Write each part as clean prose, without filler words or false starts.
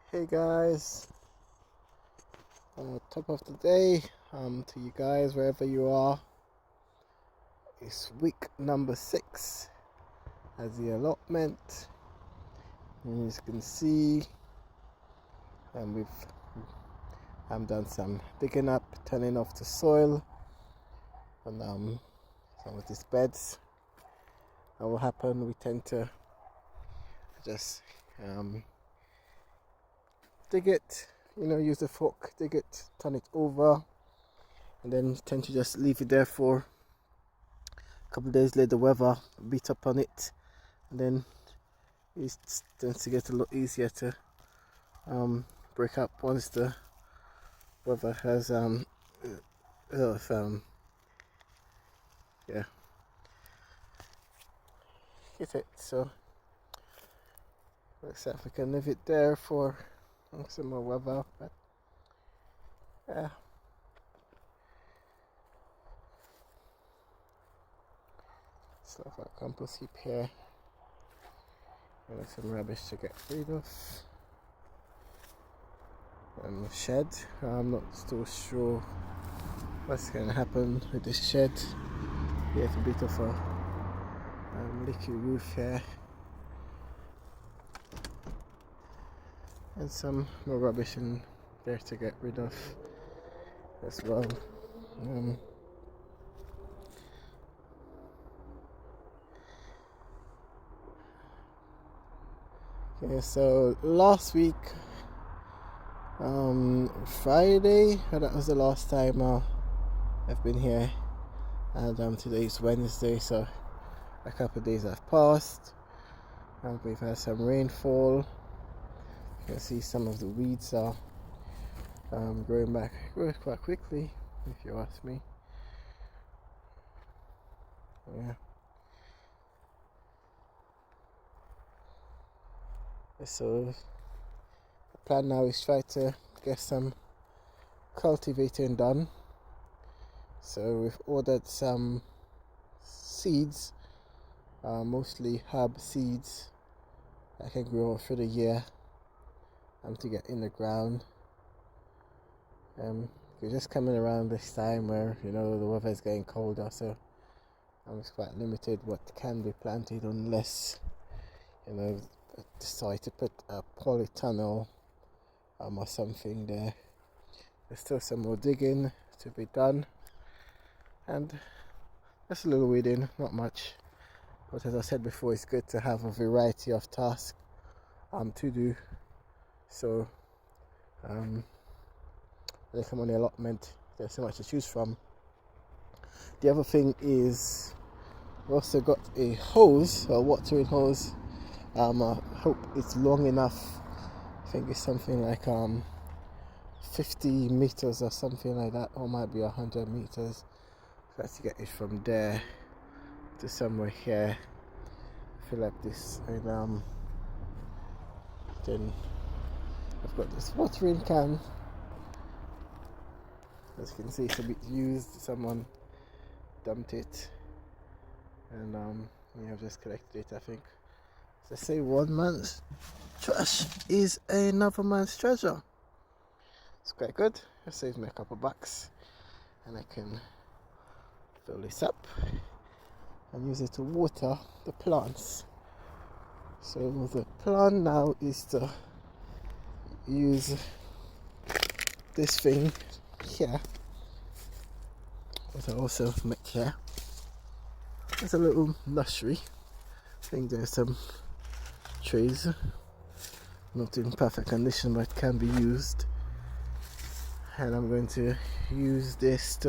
Hey guys, top of the day to you guys wherever you are. It's week number 6 as the allotment, and as you can see, we've done some digging up, turning off the soil on some of these beds. What will happen, we tend to just dig it, use the fork, dig it, turn it over, and then tend to just leave it there for a couple of days. Let the weather beat up on it, and then it tends to get a lot easier to break up once the weather has hit it. So looks like we can leave it there for some more weather, but yeah. Stuff like compost heap here, and some rubbish to get rid of. Shed, I'm not still sure what's going to happen with this shed. We have a bit of a leaky roof here, and some more rubbish in there to get rid of as well. Okay, so last week, Friday, that was the last time I've been here, and today's Wednesday, so a couple of days have passed, and we've had some rainfall. You can see some of the weeds are growing back quite quickly, if you ask me. Yeah. So the plan now is try to get some cultivating done. So we've ordered some seeds, mostly herb seeds that can grow through the year, to get in the ground. We're just coming around this time where the weather is getting colder, so it's quite limited what can be planted unless decide to put a polytunnel or something there. There's still some more digging to be done, and just a little weeding, not much, but as I said before, it's good to have a variety of tasks to do. So when they come on the allotment, there's so much to choose from. The other thing is we also got a hose, a watering hose. I hope it's long enough. I think it's something like 50 meters or something like that, or might be 100 meters. So I have to get it from there to somewhere here, fill up this, and then I've got this watering can. As you can see, it's a bit used. Someone dumped it, and I've just collected it. I think, as I say, one man's trash is another man's treasure. It's quite good. It saves me a couple bucks, and I can fill this up and use it to water the plants. So the plan now is to use this thing here, that I also make here. There's a little nursery. I think there's some trees, not in perfect condition, but can be used. And I'm going to use this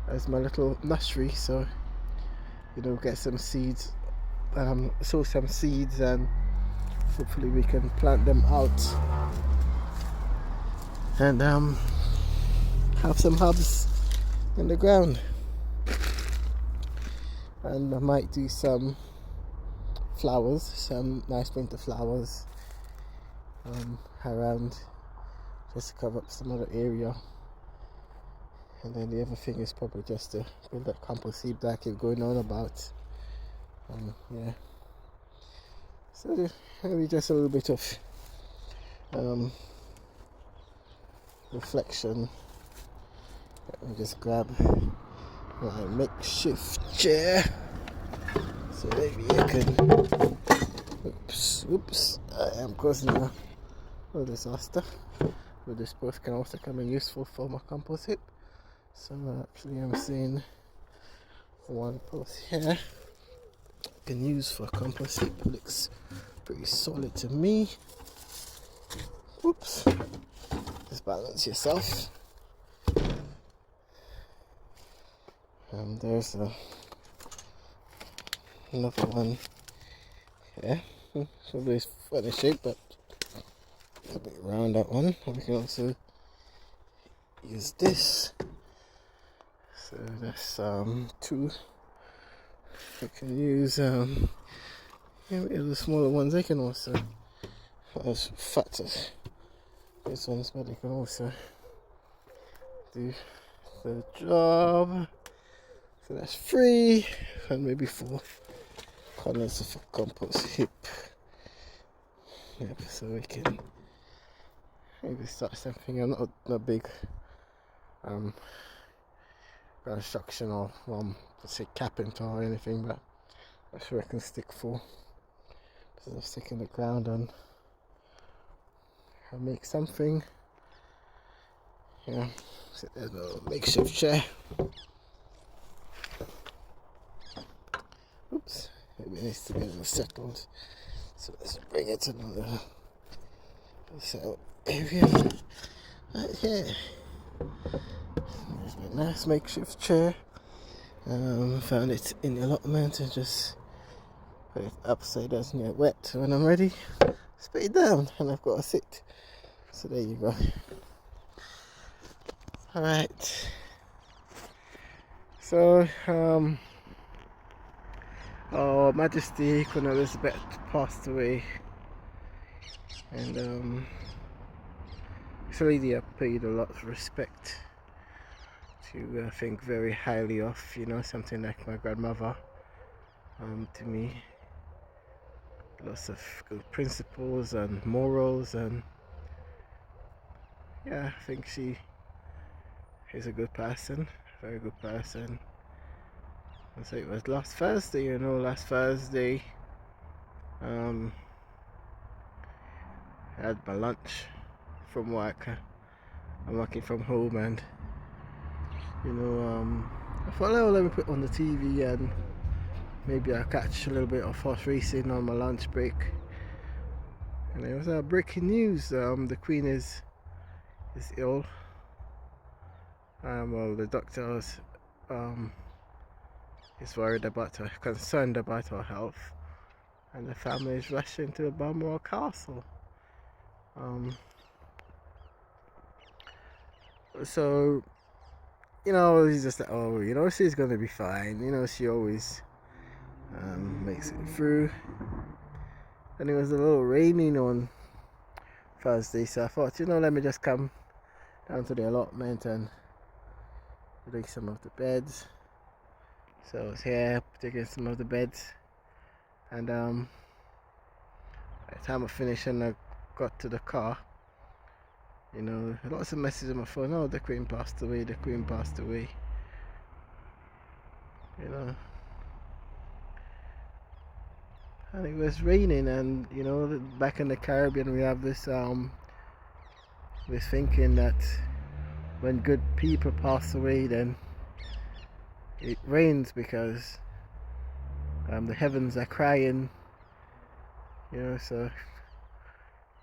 as my little nursery. So get some seeds, sow some seeds, and hopefully we can plant them out and have some herbs in the ground. And I might do some flowers, some nice winter flowers around, just to cover up some other area. And then the other thing is probably just to build that compost heap that I keep going on about. Yeah. So maybe just a little bit of um, reflection. Let me just grab my makeshift chair so maybe I can. Oops, I am causing a disaster. But this post can also come in useful for my compost heap. So actually I'm seeing one post here I can use for a compost heap. Looks pretty solid to me. Oops, just balance yourself. And there's another one here. So it's funny shape, but a bit round, that one. We can also use this. So that's two. We can use the smaller ones. They can also, not as fat as these ones, but they can also do the job. So that's 3 and maybe 4 corners of a compost heap. Yep, so we can maybe start something. Not big construction or let's say carpenter or anything, but I'm sure I can stick for. So I'll stick in the ground and I'll make something. Yeah, so there's a makeshift chair. Oops, maybe it needs to be a little settled. So let's bring it to another area right here. There's my nice makeshift chair. Found it in the allotment and just put it up so it doesn't get wet. When I'm ready, just put it down and I've got a seat. So there you go. Alright. So, Her Majesty Queen Elizabeth passed away, and this lady I paid a lot of respect to, think very highly of, something like my grandmother to me. Lots of good principles and morals, and yeah, I think she is a good person, very good person. And so it was last Thursday, I had my lunch from work. I'm working from home, and I thought, oh, let me put on the TV and maybe I'll catch a little bit of horse racing on my lunch break. And it was breaking news. The Queen is ill. Well, the doctors is worried about her, concerned about her health, and the family is rushing to Balmoral Castle. So he's just like, oh, she's gonna be fine. She always makes it through. And it was a little raining on Thursday, so I thought, let me just come down to the allotment and take some of the beds. So I was here taking some of the beds, and by the time I finished and I got to the car, lots of messages on my phone. Oh, the Queen passed away, the Queen passed away. And it was raining, and back in the Caribbean we have this thinking that when good people pass away, then it rains because the heavens are crying. So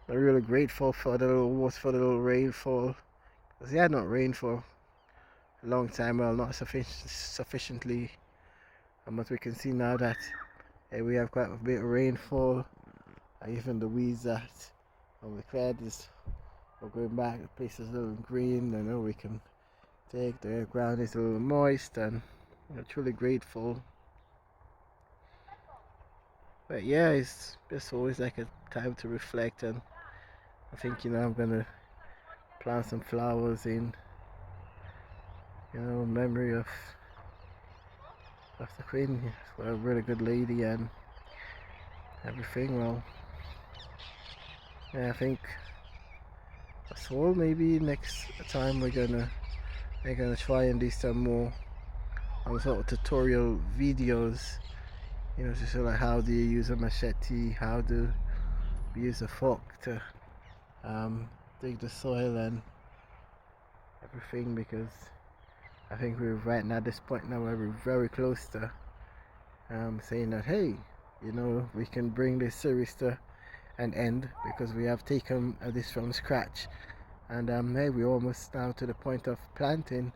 I'm really grateful for the little rainfall, because it had not rained for a long time. Well, not sufficiently, but we can see now that we have quite a bit of rainfall. Even the weeds that the cleared are going back. The place is a little green. We can take. The ground is a little moist, and truly grateful. But yeah, it's just always like a time to reflect, and I think I'm gonna plant some flowers in memory of the Queen. She's a really good lady and everything. Well, yeah, I think So maybe next time we're gonna try and do some more sort of tutorial videos, you know, to show like how do you use a machete, how do you use a fork to dig the soil and everything, because I think we're right now at this point now where we're very close to saying that, hey, you know, we can bring this series to an end because we have taken this from scratch, and hey, we're almost now to the point of planting.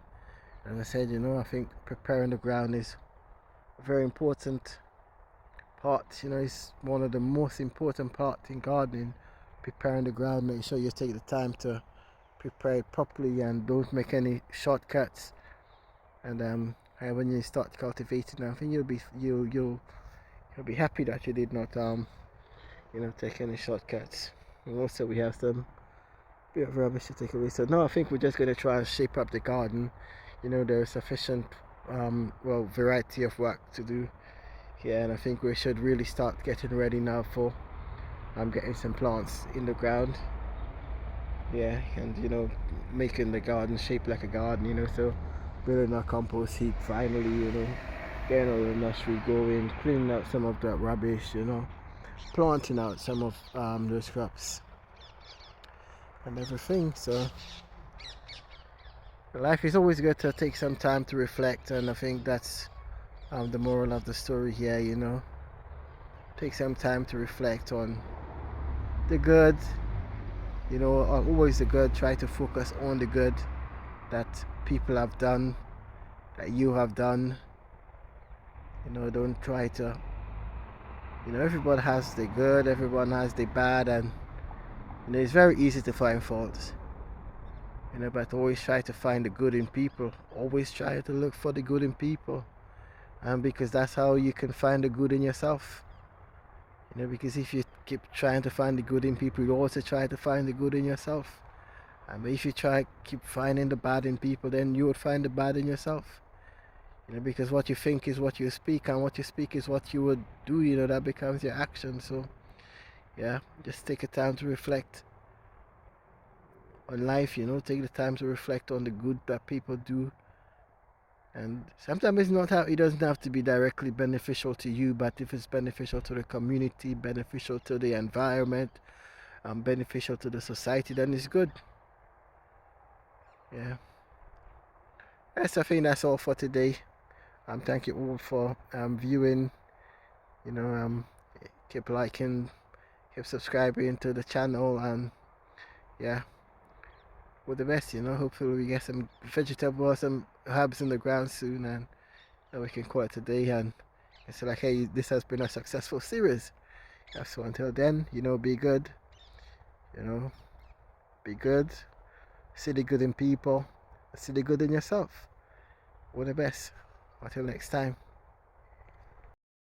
As I said, you know, I think preparing the ground is a very important part. You know, it's one of the most important parts in gardening. Preparing the ground, make sure you take the time to prepare it properly and don't make any shortcuts. And when you start cultivating, I think you'll be happy that you did not you know, take any shortcuts. And also we have some bit of rubbish to take away. So no, I think we're just going to try and shape up the garden. You know, there's sufficient well, variety of work to do here, and I think we should really start getting ready now for getting some plants in the ground. Yeah, and you know, making the garden shape like a garden, you know, so building our compost heap finally, you know, getting all the nursery going, cleaning out some of that rubbish, you know, planting out some of those crops and everything. So life is always good to take some time to reflect, and I think that's the moral of the story here, you know. Take some time to reflect on the good, you know, always the good. Try to focus on the good that people have done, that you have done. You know, don't try to, you know, everyone has the good, everyone has the bad, and you know, it's very easy to find faults. You know, but always try to find the good in people. Always try to look for the good in people, and because that's how you can find the good in yourself. You know, because if you keep trying to find the good in people, you also try to find the good in yourself. And if you keep finding the bad in people, then you would find the bad in yourself. You know, because what you think is what you speak, and what you speak is what you would do. You know, that becomes your action. So yeah, just take the time to reflect on life. You know, take the time to reflect on the good that people do. And sometimes it doesn't have to be directly beneficial to you, but if it's beneficial to the community, beneficial to the environment, beneficial to the society, then it's good. Yeah. Yes, I think that's all for today. Thank you all for viewing. You know, keep liking, keep subscribing to the channel, and yeah, all the best. You know, hopefully we get some vegetables, some herbs in the ground soon, and we can call it a day. And it's like, hey, this has been a successful series. Yeah, so until then, you know, be good. You know, be good. See the good in people. See the good in yourself. All the best. Until next time.